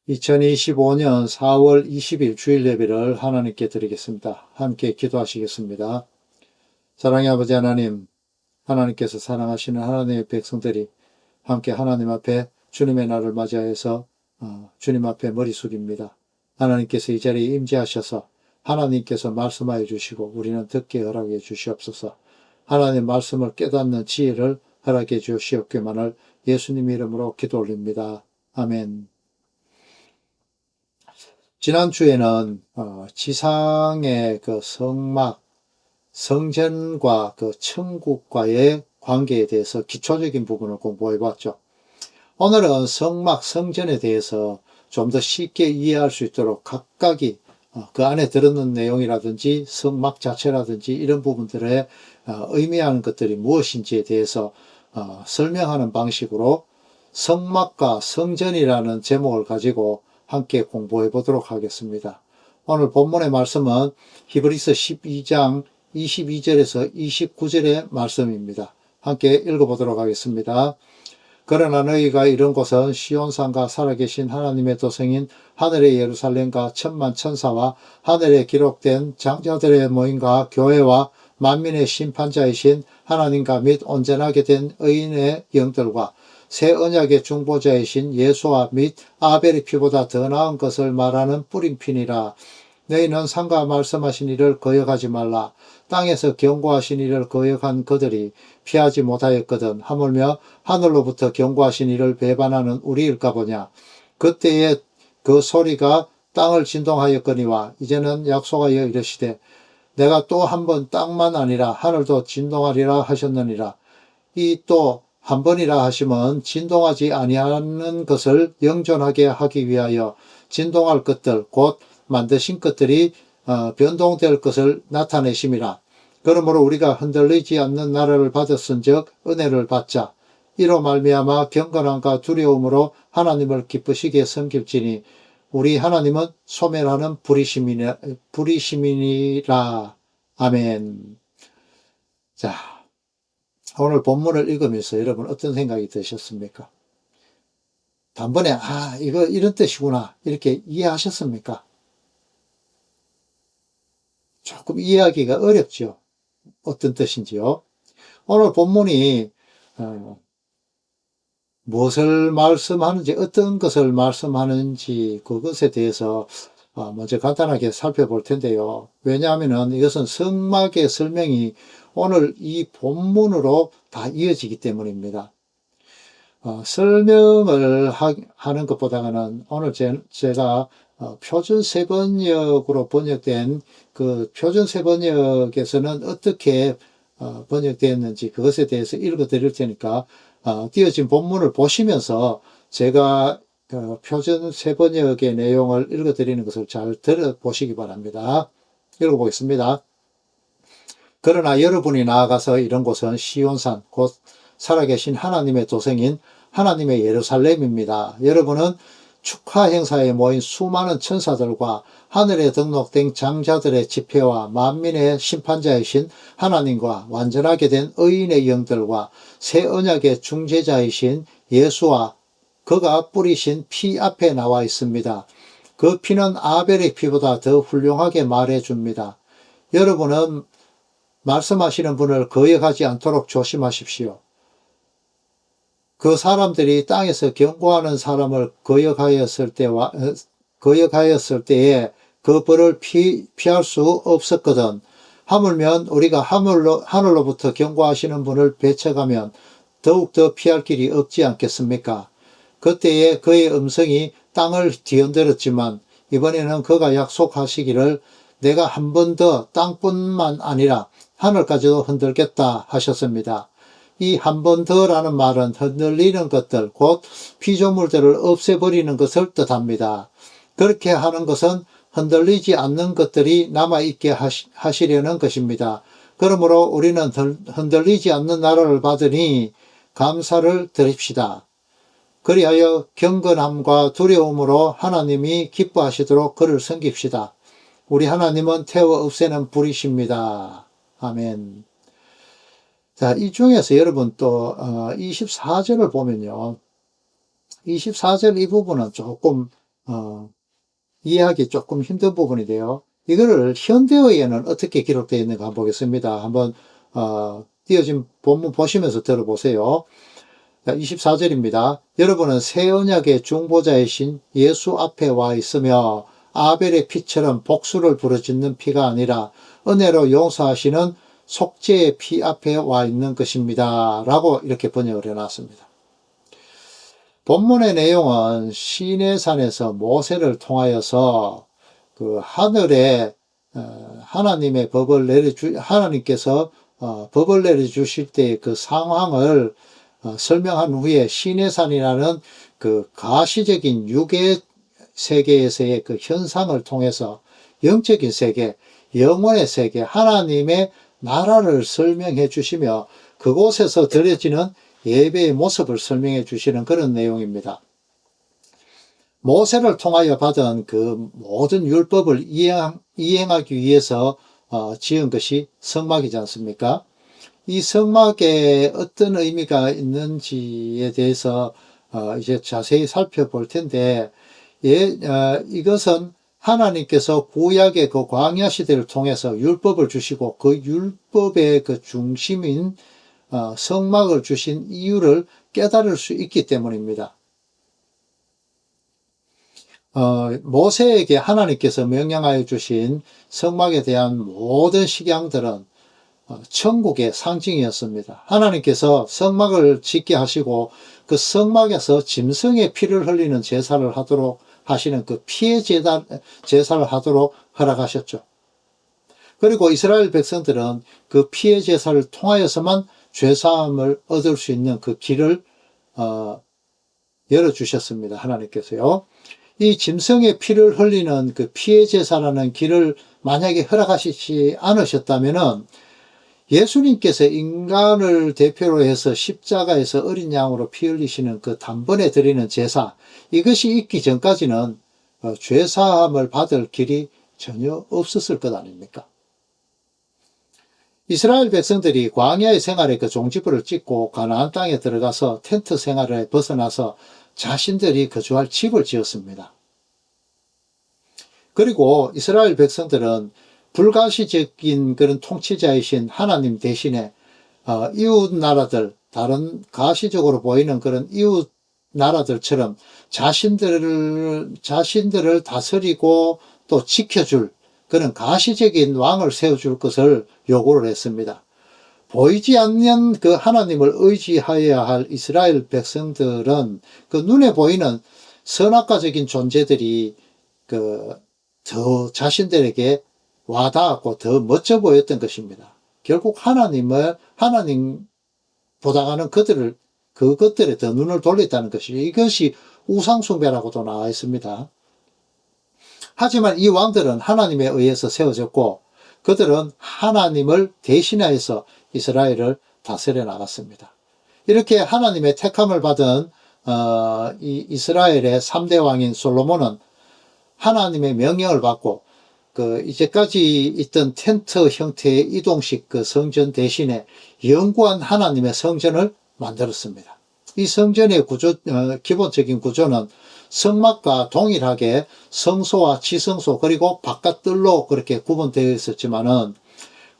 2025년 4월 20일 주일 예배를 하나님께 드리겠습니다. 함께 기도하시겠습니다. 사랑의 아버지 하나님, 하나님께서 사랑하시는 하나님의 백성들이 함께 하나님 앞에 주님의 날을 맞이하여서 주님 앞에 머리 숙입니다. 하나님께서 이 자리에 임재하셔서 하나님께서 말씀하여 주시고 우리는 듣게 허락해 주시옵소서. 하나님 말씀을 깨닫는 지혜를 허락해 주시옵기만을 예수님 이름으로 기도 올립니다. 아멘. 지난주에는 지상의 그 성막, 성전과 그 천국과의 관계에 대해서 기초적인 부분을 공부해 봤죠. 오늘은 성막, 성전에 대해서 좀 더 쉽게 이해할 수 있도록 각각이 그 안에 들었는 내용이라든지 성막 자체라든지 이런 부분들의 의미하는 것들이 무엇인지에 대해서 설명하는 방식으로 성막과 성전이라는 제목을 가지고 함께 공부해 보도록 하겠습니다. 오늘 본문의 말씀은 히브리서 12장 22절에서 29절의 말씀입니다. 함께 읽어보도록 하겠습니다. 그러나 너희가 이런 곳은 시온산과 살아계신 하나님의 도성인 하늘의 예루살렘과 천만 천사와 하늘에 기록된 장자들의 모임과 교회와 만민의 심판자이신 하나님과 및 온전하게 된 의인의 영들과 새 언약의 중보자이신 예수와 및 아벨의 피보다 더 나은 것을 말하는 뿌림핀이라. 너희는 상과 말씀하신 이를 거역하지 말라. 땅에서 경고하신 이를 거역한 그들이 피하지 못하였거든. 하물며 하늘로부터 경고하신 이를 배반하는 우리일까 보냐. 그때에 그 소리가 땅을 진동하였거니와 이제는 약속하여 이르시되 내가 또 한 번 땅만 아니라 하늘도 진동하리라 하셨느니라. 이 또 한 번이라 하시면 진동하지 아니하는 것을 영존하게 하기 위하여 진동할 것들 곧 만드신 것들이 변동될 것을 나타내심이라. 그러므로 우리가 흔들리지 않는 나라를 받았은즉 은혜를 받자. 이로 말미암아 경건함과 두려움으로 하나님을 기쁘시게 섬길지니 우리 하나님은 소멸하는 불의심이니라. 아멘. 자, 오늘 본문을 읽으면서 여러분 어떤 생각이 드셨습니까? 단번에 이거 이런 뜻이구나 이렇게 이해하셨습니까? 조금 이해하기가 어렵죠. 어떤 뜻인지요. 오늘 본문이 무엇을 말씀하는지 어떤 것을 말씀하는지 그것에 대해서 먼저 간단하게 살펴볼 텐데요. 왜냐하면 이것은 성막의 설명이 오늘 이 본문으로 다 이어지기 때문입니다. 설명을 하는 것보다는 오늘 제가 표준 세번역으로 번역된 그 표준 세번역에서는 어떻게 번역되었는지 그것에 대해서 읽어 드릴 테니까 띄어진 본문을 보시면서 제가 표준 세번역의 내용을 읽어 드리는 것을 잘 들어보시기 바랍니다. 읽어보겠습니다. 그러나 여러분이 나아가서 이런 곳은 시온산 곧 살아계신 하나님의 도성인 하나님의 예루살렘입니다. 여러분은 축하 행사에 모인 수많은 천사들과 하늘에 등록된 장자들의 집회와 만민의 심판자이신 하나님과 완전하게 된 의인의 영들과 새 언약의 중재자이신 예수와 그가 뿌리신 피 앞에 나와 있습니다. 그 피는 아벨의 피보다 더 훌륭하게 말해줍니다. 여러분은 말씀하시는 분을 거역하지 않도록 조심하십시오. 그 사람들이 땅에서 경고하는 사람을 거역하였을 때에 그 벌을 피할 수 없었거든. 하물며 우리가 하늘로부터 경고하시는 분을 배척하면 더욱더 피할 길이 없지 않겠습니까? 그때에 그의 음성이 땅을 뒤흔들었지만 이번에는 그가 약속하시기를 내가 한 번 더 땅뿐만 아니라 하늘까지도 흔들겠다 하셨습니다. 이 한 번 더라는 말은 흔들리는 것들, 곧 피조물들을 없애버리는 것을 뜻합니다. 그렇게 하는 것은 흔들리지 않는 것들이 남아있게 하시려는 것입니다. 그러므로 우리는 흔들리지 않는 나라를 받으니 감사를 드립시다. 그리하여 경건함과 두려움으로 하나님이 기뻐하시도록 그를 섬깁시다. 우리 하나님은 태워 없애는 불이십니다. 아멘. 자, 이 중에서 여러분 또 24절을 보면요. 24절 이 부분은 조금 이해하기 조금 힘든 부분인데요. 이거를 현대어에는 어떻게 기록되어 있는가 한번 보겠습니다. 한번 띄어진 본문 보시면서 들어보세요. 24절입니다. 여러분은 새 언약의 중보자이신 예수 앞에 와 있으며 아벨의 피처럼 복수를 부르짖는 피가 아니라 은혜로 용서하시는 속죄의 피 앞에 와 있는 것입니다. 라고 이렇게 번역을 해놨습니다. 본문의 내용은 시내산에서 모세를 통하여서 그 하늘에 하나님의 하나님께서 법을 내려주실 때의 그 상황을 설명한 후에 시내산이라는 그 가시적인 육의 세계에서의 그 현상을 통해서 영적인 세계, 영혼의 세계, 하나님의 나라를 설명해 주시며 그곳에서 드려지는 예배의 모습을 설명해 주시는 그런 내용입니다. 모세를 통하여 받은 그 모든 율법을 이행하기 위해서 지은 것이 성막이지 않습니까? 이 성막에 어떤 의미가 있는지에 대해서 이제 자세히 살펴볼 텐데, 이것은 하나님께서 구약의 그 광야 시대를 통해서 율법을 주시고 그 율법의 그 중심인 성막을 주신 이유를 깨달을 수 있기 때문입니다. 모세에게 하나님께서 명령하여 주신 성막에 대한 모든 식양들은 천국의 상징이었습니다. 하나님께서 성막을 짓게 하시고 그 성막에서 짐승의 피를 흘리는 제사를 하도록 하시는 그 피의 제사를 하도록 허락하셨죠. 그리고 이스라엘 백성들은 그 피의 제사를 통하여서만 죄사함을 얻을 수 있는 그 길을 열어주셨습니다. 하나님께서요. 이 짐승의 피를 흘리는 그 피의 제사라는 길을 만약에 허락하시지 않으셨다면은 예수님께서 인간을 대표로 해서 십자가에서 어린 양으로 피 흘리시는 그 단번에 드리는 제사, 이것이 있기 전까지는 죄사함을 받을 길이 전혀 없었을 것 아닙니까? 이스라엘 백성들이 광야의 생활에 그 종지부를 찍고 가나안 땅에 들어가서 텐트 생활을 벗어나서 자신들이 거주할 집을 지었습니다. 그리고 이스라엘 백성들은 불가시적인 그런 통치자이신 하나님 대신에 이웃 나라들, 다른 가시적으로 보이는 그런 이웃 나라들처럼 자신들을 다스리고 또 지켜줄 그런 가시적인 왕을 세워줄 것을 요구를 했습니다. 보이지 않는 그 하나님을 의지하여야 할 이스라엘 백성들은 그 눈에 보이는 선악과적인 존재들이 더 자신들에게 와닿았고 더 멋져 보였던 것입니다. 결국 하나님보다는 그것들에 더 눈을 돌렸다는 이것이 우상숭배라고도 나와 있습니다. 하지만 이 왕들은 하나님에 의해서 세워졌고 그들은 하나님을 대신하여서 이스라엘을 다스려 나갔습니다. 이렇게 하나님의 택함을 받은 이 이스라엘의 3대 왕인 솔로몬은 하나님의 명령을 받고 이제까지 있던 텐트 형태의 이동식 그 성전 대신에 영구한 하나님의 성전을 만들었습니다. 이 성전의 기본적인 구조는 성막과 동일하게 성소와 지성소 그리고 바깥뜰로 그렇게 구분되어 있었지만은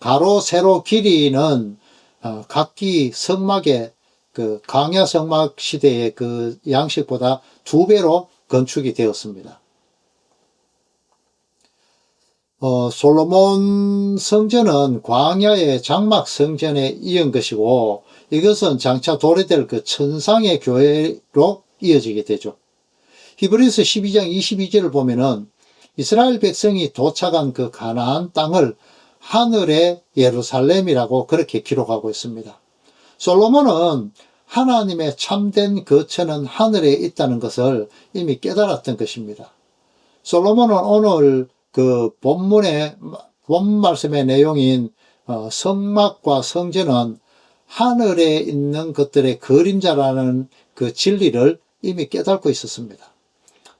가로 세로 길이는 각기 성막의 그 광야 성막 시대의 그 양식보다 2배로 건축이 되었습니다. 솔로몬 성전은 광야의 장막 성전에 이은 것이고 이것은 장차 도래될 그 천상의 교회로 이어지게 되죠. 히브리서 12장 22절을 보면은 이스라엘 백성이 도착한 그 가나안 땅을 하늘의 예루살렘이라고 그렇게 기록하고 있습니다. 솔로몬은 하나님의 참된 거처는 하늘에 있다는 것을 이미 깨달았던 것입니다. 솔로몬은 오늘 그 본 말씀의 내용인 성막과 성전은 하늘에 있는 것들의 그림자라는 그 진리를 이미 깨닫고 있었습니다.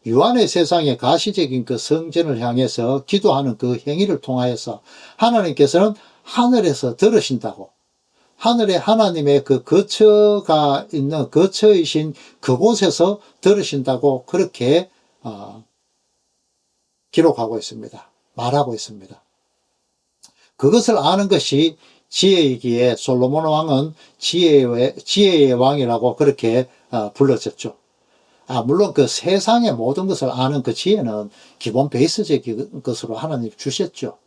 유한의 세상의 가시적인 그 성전을 향해서 기도하는 그 행위를 통하여서 하나님께서는 하늘에서 들으신다고, 하늘에 하나님의 그 거처가 있는 거처이신 그곳에서 들으신다고 그렇게 기록하고 있습니다. 말하고 있습니다. 그것을 아는 것이 지혜이기에 솔로몬 왕은 지혜의 왕이라고 그렇게 불러졌죠. 물론 그 세상의 모든 것을 아는 그 지혜는 기본 베이스적인 것으로 하나님 주셨죠.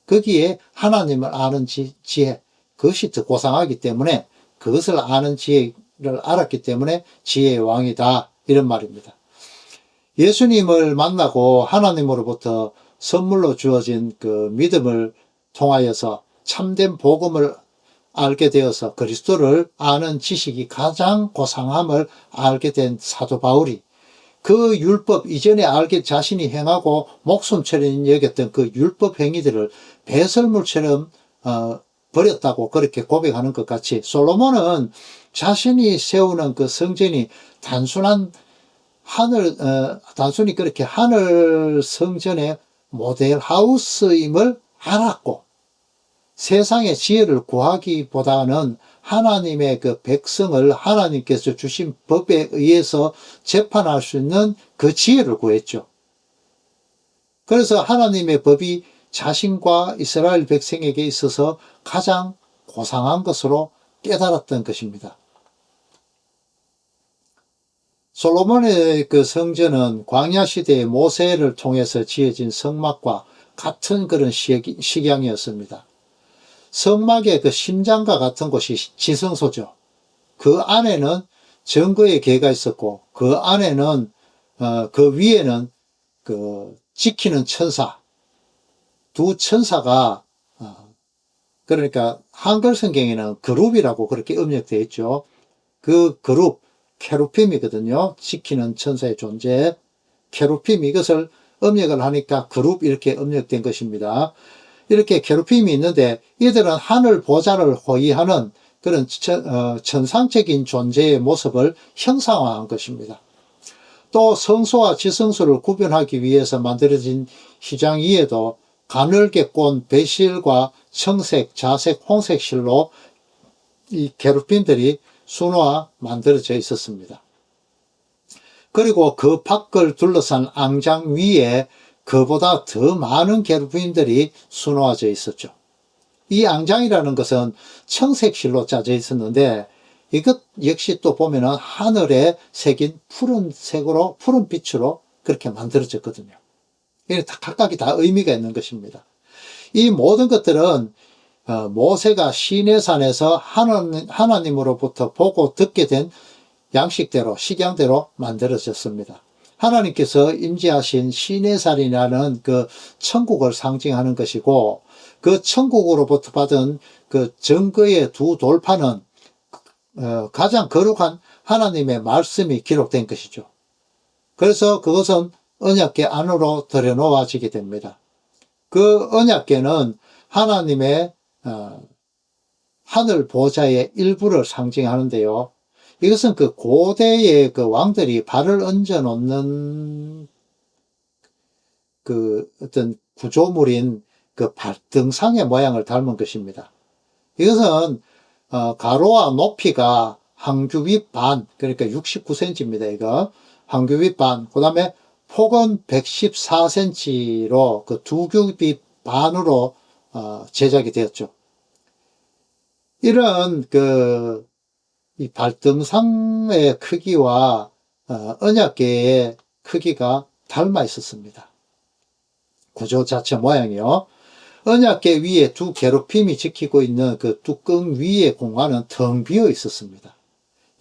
거기에 하나님을 아는 지혜, 그것이 더 고상하기 때문에 그것을 아는 지혜를 알았기 때문에 지혜의 왕이다, 이런 말입니다. 예수님을 만나고 하나님으로부터 선물로 주어진 그 믿음을 통하여서 참된 복음을 알게 되어서 그리스도를 아는 지식이 가장 고상함을 알게 된 사도 바울이 그 율법 이전에 알게 자신이 행하고 목숨처럼 여겼던 그 율법 행위들을 배설물처럼 버렸다고 그렇게 고백하는 것 같이, 솔로몬은 자신이 세우는 그 성전이 단순히 그렇게 하늘 성전의 모델 하우스임을 알았고, 세상의 지혜를 구하기보다는 하나님의 그 백성을 하나님께서 주신 법에 의해서 재판할 수 있는 그 지혜를 구했죠. 그래서 하나님의 법이 자신과 이스라엘 백성에게 있어서 가장 고상한 것으로 깨달았던 것입니다. 솔로몬의 그 성전은 광야 시대의 모세를 통해서 지어진 성막과 같은 그런 식양이었습니다. 성막의 그 심장과 같은 곳이 지성소죠. 그 안에는 정거의 계가 있었고, 그 안에는 그 위에는 그 지키는 천사, 두 천사가 그러니까 한글 성경에는 그룹이라고 그렇게 음력되어 있죠. 그 그룹 케루빔이거든요. 지키는 천사의 존재 케루빔, 이것을 음력을 하니까 그룹 이렇게 음력된 것입니다. 이렇게 케루빔이 있는데 이들은 하늘 보좌를 호위하는 그런 천상적인 존재의 모습을 형상화한 것입니다. 또 성소와 지성소를 구분하기 위해서 만들어진 휘장 위에도 가늘게 꼰 배실과 청색, 자색, 홍색 실로 이 케루빔들이 순화 만들어져 있었습니다. 그리고 그 밖을 둘러싼 앙장 위에 그보다 더 많은 케루빔들이 수놓아져 있었죠. 이 앙장이라는 것은 청색실로 짜져 있었는데 이것 역시 또 보면은 하늘에 새긴 푸른색으로, 푸른 빛으로 그렇게 만들어졌거든요. 이게 각각이 다 의미가 있는 것입니다. 이 모든 것들은 모세가 시내산에서 하나님으로부터 보고 듣게 된 양식대로, 식양대로 만들어졌습니다. 하나님께서 임재하신 시내산이라는 그 천국을 상징하는 것이고, 그 천국으로부터 받은 그 증거의 두 돌판은 가장 거룩한 하나님의 말씀이 기록된 것이죠. 그래서 그것은 언약궤 안으로 들여놓아지게 됩니다. 그 언약궤는 하나님의 하늘 보좌의 일부를 상징하는데요. 이것은 그 고대의 그 왕들이 발을 얹어 놓는 그 어떤 구조물인 그 발등상의 모양을 닮은 것입니다. 이것은 가로와 높이가 한 규빗 반, 그러니까 69cm입니다. 이거 한 규빗 반, 그 다음에 폭은 114cm로 그 두 규빗 반으로 제작이 되었죠. 이런 이 발등상의 크기와 언약궤의 크기가 닮아 있었습니다. 구조 자체 모양이요. 언약궤 위에 두 게루빔이 지키고 있는 그 뚜껑 위의 공간은 텅 비어 있었습니다.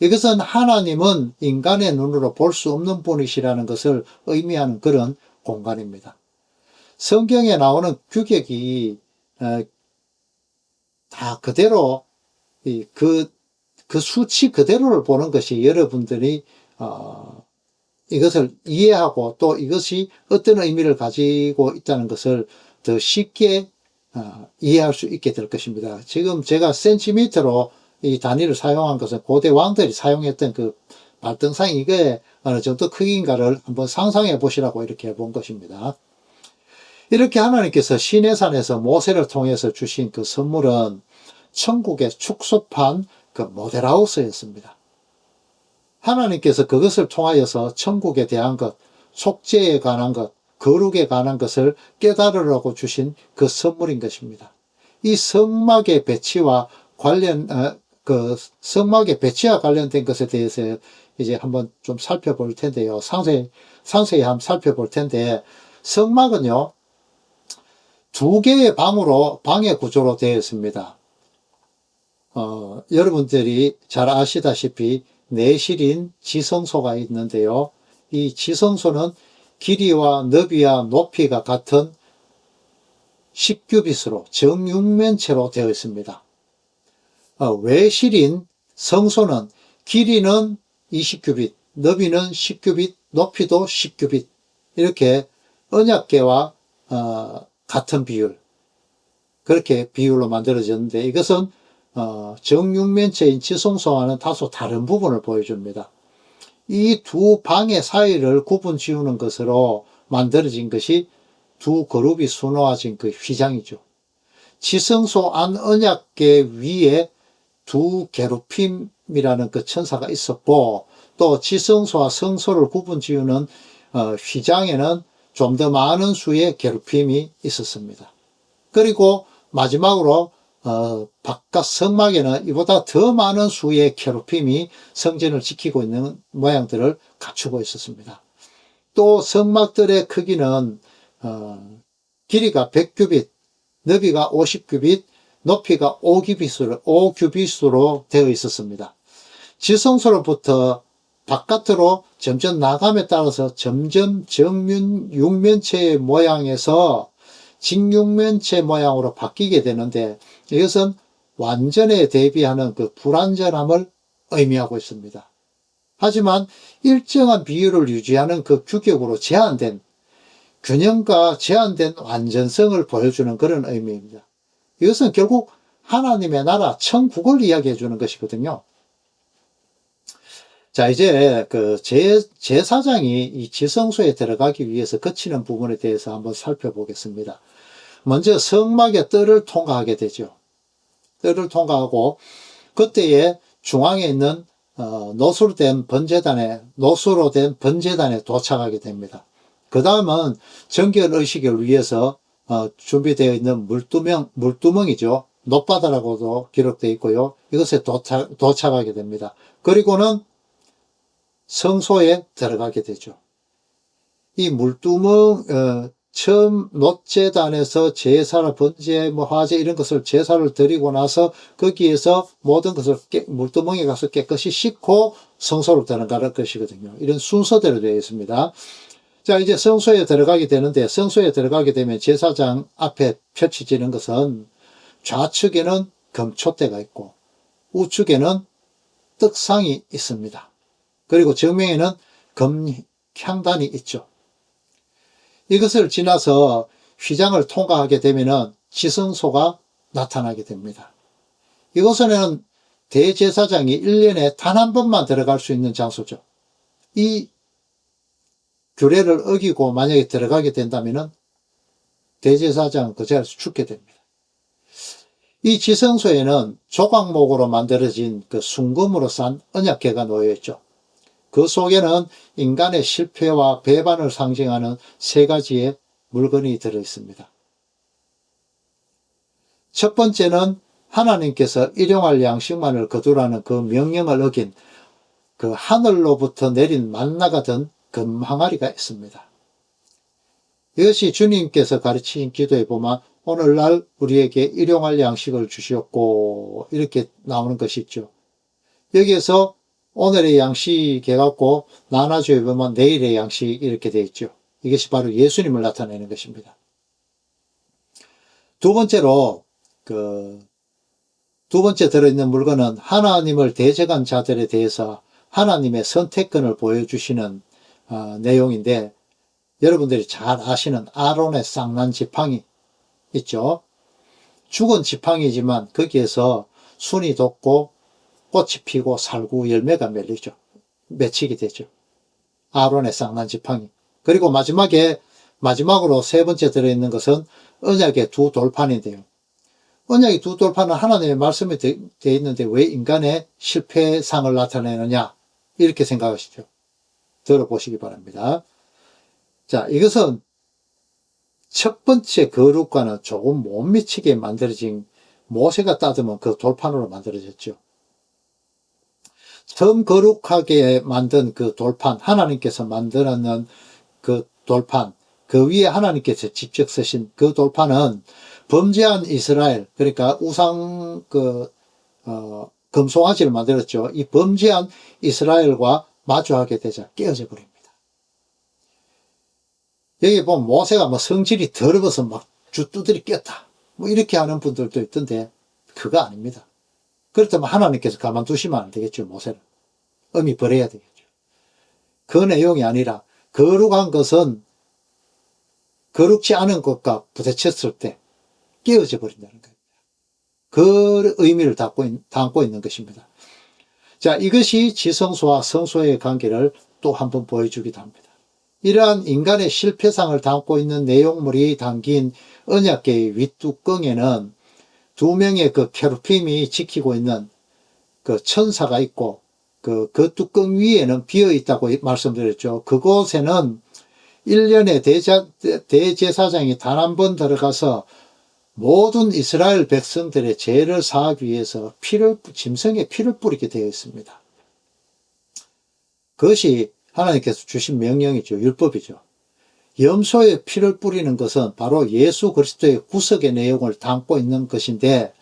이것은 하나님은 인간의 눈으로 볼 수 없는 분이시라는 것을 의미하는 그런 공간입니다. 성경에 나오는 규격이 다 그대로 그 수치 그대로를 보는 것이 여러분들이 이것을 이해하고 또 이것이 어떤 의미를 가지고 있다는 것을 더 쉽게 이해할 수 있게 될 것입니다. 지금 제가 센티미터로 이 단위를 사용한 것은 고대 왕들이 사용했던 그 발등상, 이게 어느 정도 크기인가를 한번 상상해 보시라고 이렇게 해본 것입니다. 이렇게 하나님께서 시내산에서 모세를 통해서 주신 그 선물은 천국에 축소판 그 모델하우스였습니다. 하나님께서 그것을 통하여서 천국에 대한 것, 속죄에 관한 것, 거룩에 관한 것을 깨달으라고 주신 그 선물인 것입니다. 이 성막의 배치와 성막의 배치와 관련된 것에 대해서 이제 한번 좀 살펴볼 텐데요. 상세히 한번 살펴볼 텐데, 성막은요, 두 개의 방의 구조로 되어 있습니다. 여러분들이 잘 아시다시피 내실인 지성소가 있는데요. 이 지성소는 길이와 너비와 높이가 같은 10규빗으로 정육면체로 되어 있습니다. 외실인 성소는 길이는 20규빗, 너비는 10규빗, 높이도 10규빗, 이렇게 언약궤와 같은 비율, 그렇게 비율로 만들어졌는데, 이것은 정육면체인 지성소와는 다소 다른 부분을 보여줍니다. 이 두 방의 사이를 구분 지우는 것으로 만들어진 것이 두 그룹이 수놓아진 그 휘장이죠. 지성소 안 언약궤 위에 두 게루핌이라는 그 천사가 있었고, 또 지성소와 성소를 구분 지우는 휘장에는 좀 더 많은 수의 게루핌이 있었습니다. 그리고 마지막으로 바깥 성막에는 이보다 더 많은 수의 게루핌이 성전을 지키고 있는 모양들을 갖추고 있었습니다. 또 성막들의 크기는 길이가 100규빗, 너비가 50규빗, 높이가 5규빗으로 되어 있었습니다. 지성소로부터 바깥으로 점점 나감에 따라서 점점 정육면체의 모양에서 직육면체 모양으로 바뀌게 되는데, 이것은 완전에 대비하는 그 불완전함을 의미하고 있습니다. 하지만 일정한 비율을 유지하는 그 규격으로 균형과 제한된 완전성을 보여주는 그런 의미입니다. 이것은 결국 하나님의 나라 천국을 이야기해 주는 것이거든요. 자, 이제 제사장이 이 지성소에 들어가기 위해서 거치는 부분에 대해서 한번 살펴보겠습니다. 먼저 성막의 뜰을 통과하게 되죠. 뜰을 통과하고 그때에 중앙에 있는 노수로 된 번제단에 도착하게 됩니다. 그 다음은 정결 의식을 위해서 준비되어 있는 물두멍이죠. 놋바다라고도 기록되어 있고요. 이것에 도착하게 됩니다. 그리고는 성소에 들어가게 되죠. 이 물두멍, 처음 놋제단에서 제사나 번제, 화제 이런 것을 제사를 드리고 나서 거기에서 모든 것을 물두멍에 가서 깨끗이 씻고 성소로 들어가는 것이거든요. 이런 순서대로 되어 있습니다. 자, 이제 성소에 들어가게 되는데, 성소에 들어가게 되면 제사장 앞에 펼쳐지는 것은 좌측에는 금촛대가 있고 우측에는 떡상이 있습니다. 그리고 정면에는 금향단이 있죠. 이것을 지나서 휘장을 통과하게 되면 지성소가 나타나게 됩니다. 이곳에는 대제사장이 1년에 단 한 번만 들어갈 수 있는 장소죠. 이 규례를 어기고 만약에 들어가게 된다면 대제사장은 그 자리에서 죽게 됩니다. 이 지성소에는 조각목으로 만들어진 그 순금으로 싼 언약궤가 놓여 있죠. 그 속에는 인간의 실패와 배반을 상징하는 세 가지의 물건이 들어 있습니다. 첫 번째는 하나님께서 일용할 양식만을 거두라는 그 명령을 어긴 그 하늘로부터 내린 만나가 든 금항아리가 있습니다. 이것이 주님께서 가르치신 기도에 보면 오늘날 우리에게 일용할 양식을 주시옵고 이렇게 나오는 것이 있죠. 여기에서 오늘의 양식 해갖고 나눠주에 보면 내일의 양식 이렇게 되어 있죠. 이것이 바로 예수님을 나타내는 것입니다. 두 번째로 두 번째 들어있는 물건은 하나님을 대적한 자들에 대해서 하나님의 선택권을 보여주시는 내용인데, 여러분들이 잘 아시는 아론의 쌍난 지팡이 있죠. 죽은 지팡이지만 거기에서 순이 돋고 꽃이 피고 살구 열매가 맺히게 되죠. 아론의 쌍난 지팡이. 그리고 마지막으로 세 번째 들어있는 것은 언약의 두 돌판인데요. 언약의 두 돌판은 하나님의 말씀이 되어 있는데 왜 인간의 실패상을 나타내느냐, 이렇게 생각하시죠. 들어보시기 바랍니다. 자, 이것은 첫 번째 거룩과는 조금 못 미치게 만들어진, 모세가 따르면 그 돌판으로 만들어졌죠. 처음 거룩하게 만든 그 돌판, 하나님께서 만들어놓은 그 돌판, 그 위에 하나님께서 직접 쓰신 그 돌판은 범죄한 이스라엘, 그러니까 우상 금송아지를 만들었죠. 이 범죄한 이스라엘과 마주하게 되자 깨어져 버립니다. 여기 보면 모세가 뭐 성질이 더러워서 막 주 두드리 꼈다, 뭐 이렇게 하는 분들도 있던데 그거 아닙니다. 그렇다면 하나님께서 가만두시면 안 되겠죠. 모세를 엄히 벌해야 되겠죠. 그 내용이 아니라 거룩한 것은 거룩지 않은 것과 부딪혔을 때 깨어져 버린다는 거예요. 그 의미를 담고 있는 것입니다. 자, 이것이 지성소와 성소의 관계를 또 한번 보여주기도 합니다. 이러한 인간의 실패상을 담고 있는 내용물이 담긴 언약궤의 윗뚜껑에는 두 명의 그 케루빔이 지키고 있는 그 천사가 있고 그 뚜껑 위에는 비어 있다고 말씀드렸죠. 그곳에는 1년에 대제사장이 단 한 번 들어가서 모든 이스라엘 백성들의 죄를 사하기 위해서 짐승의 피를 뿌리게 되어 있습니다. 그것이 하나님께서 주신 명령이죠. 율법이죠. 염소의 피를 뿌리는 것은 바로 예수 그리스도의 구속의 내용을 담고 있는 것인데,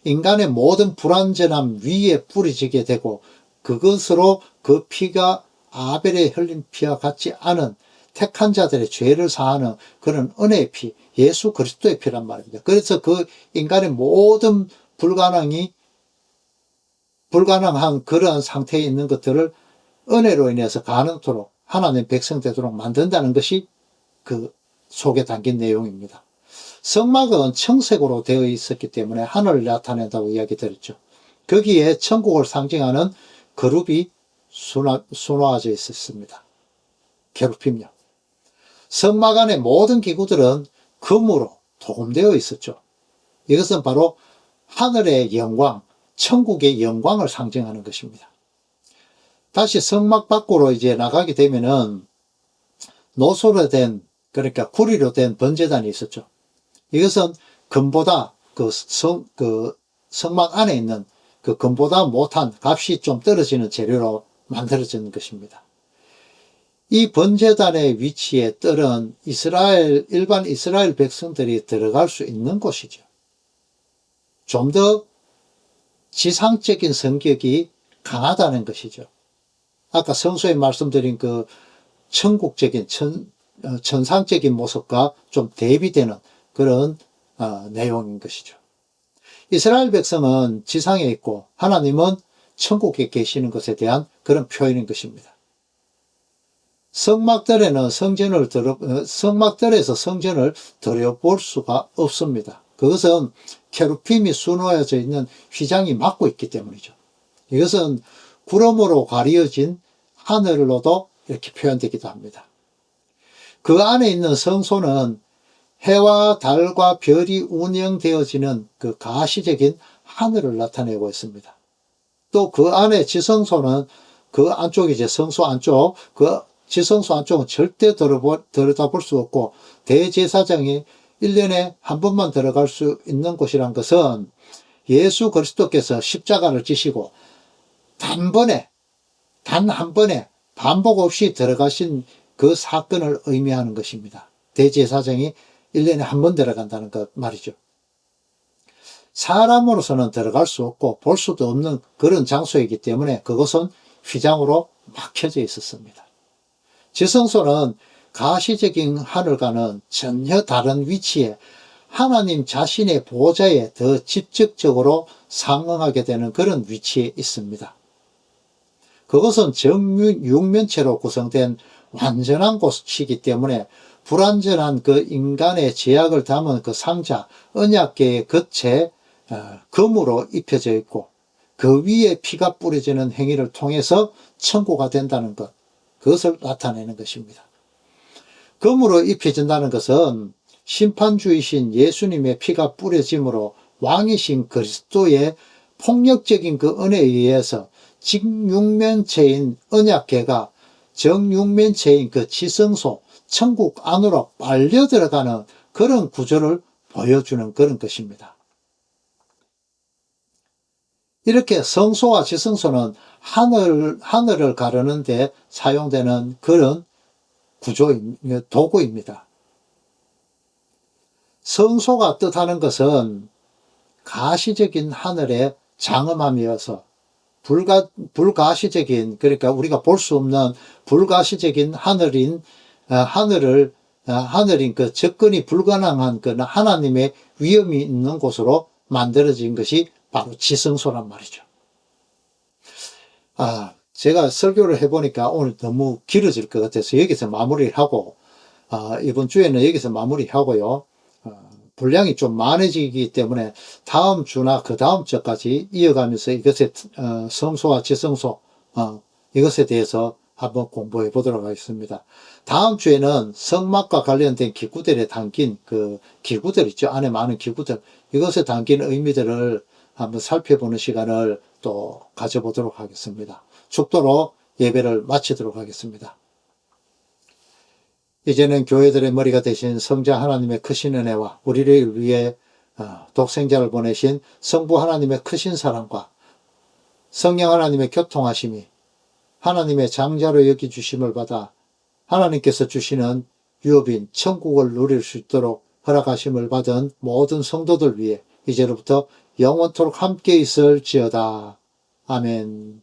인간의 모든 불완전함 위에 뿌려지게 되고 그것으로 그 피가 아벨의 흘린 피와 같지 않은 택한 자들의 죄를 사하는 그런 은혜의 피, 예수 그리스도의 피란 말입니다. 그래서 그 인간의 모든 불가능한 그러한 상태에 있는 것들을 은혜로 인해서 가능토록 하나님 백성 되도록 만든다는 것이 그 속에 담긴 내용입니다. 성막은 청색으로 되어 있었기 때문에 하늘을 나타낸다고 이야기 드렸죠. 거기에 천국을 상징하는 그룹이 수놓아져 있었습니다. 게루빔요. 성막 안의 모든 기구들은 금으로 도금되어 있었죠. 이것은 바로 하늘의 영광, 천국의 영광을 상징하는 것입니다. 다시 성막 밖으로 이제 나가게 되면은 노소로 된, 그러니까 구리로 된 번제단이 있었죠. 이것은 금보다 성막 안에 있는 그 금보다 못한 값이 좀 떨어지는 재료로 만들어진 것입니다. 이 번제단의 위치에 떨은 일반 이스라엘 백성들이 들어갈 수 있는 곳이죠. 좀 더 지상적인 성격이 강하다는 것이죠. 아까 성소에 말씀드린 그 천국적인 천상적인 모습과 좀 대비되는 그런 내용인 것이죠. 이스라엘 백성은 지상에 있고 하나님은 천국에 계시는 것에 대한 그런 표현인 것입니다. 성막들에서 성전을 들여볼 수가 없습니다. 그것은 케루빔이 수놓여져 있는 휘장이 막고 있기 때문이죠. 이것은 구름으로 가려진 하늘로도 이렇게 표현되기도 합니다. 그 안에 있는 성소는 해와 달과 별이 운영되어지는 그 가시적인 하늘을 나타내고 있습니다. 또 그 안에 지성소는 그 안쪽이 이제 성소 안쪽, 그 지성소 안쪽은 절대 들여다볼 수 없고 대제사장이 1년에 한 번만 들어갈 수 있는 곳이란 것은 예수 그리스도께서 십자가를 지시고 단 한 번에 반복 없이 들어가신 그 사건을 의미하는 것입니다. 대제사장이 1년에 한 번 들어간다는 것 말이죠. 사람으로서는 들어갈 수 없고 볼 수도 없는 그런 장소이기 때문에 그것은 휘장으로 막혀져 있었습니다. 지성소는 가시적인 하늘과는 전혀 다른 위치에 하나님 자신의 보좌에 더 직접적으로 상응하게 되는 그런 위치에 있습니다. 그것은 정육면체로 구성된 완전한 곳이기 때문에 불완전한 그 인간의 죄악을 담은 그 상자, 언약궤의 겉에 금으로 입혀져 있고 그 위에 피가 뿌려지는 행위를 통해서 청구가 된다는 것, 그것을 나타내는 것입니다. 금으로 입혀진다는 것은 심판주이신 예수님의 피가 뿌려짐으로 왕이신 그리스도의 폭력적인 그 은혜에 의해서 직육면체인 언약궤가 정육면체인 그 지성소, 천국 안으로 빨려 들어가는 그런 구조를 보여주는 그런 것입니다. 이렇게 성소와 지성소는 하늘을 가르는 데 사용되는 그런 도구입니다. 성소가 뜻하는 것은 가시적인 하늘의 장엄함이어서 불가시적인, 그러니까 우리가 볼 수 없는 불가시적인 하늘인 그 접근이 불가능한 그 하나님의 위엄이 있는 곳으로 만들어진 것이 바로 지성소란 말이죠. 제가 설교를 해보니까 오늘 너무 길어질 것 같아서 여기서 마무리를 하고, 이번 주에는 여기서 마무리하고요. 분량이 좀 많아지기 때문에 다음 주나 그 다음 주까지 이어가면서 이것의 성소와 지성소 이것에 대해서 한번 공부해 보도록 하겠습니다. 다음 주에는 성막과 관련된 기구들에 담긴 그 기구들 있죠. 안에 많은 기구들, 이것에 담긴 의미들을 한번 살펴보는 시간을 또 가져보도록 하겠습니다. 축도로 예배를 마치도록 하겠습니다. 이제는 교회들의 머리가 되신 성자 하나님의 크신 은혜와 우리를 위해 독생자를 보내신 성부 하나님의 크신 사랑과 성령 하나님의 교통하심이 하나님의 장자로 여기주심을 받아 하나님께서 주시는 유업인 천국을 누릴 수 있도록 허락하심을 받은 모든 성도들 위해 이제로부터 영원토록 함께 있을지어다. 아멘.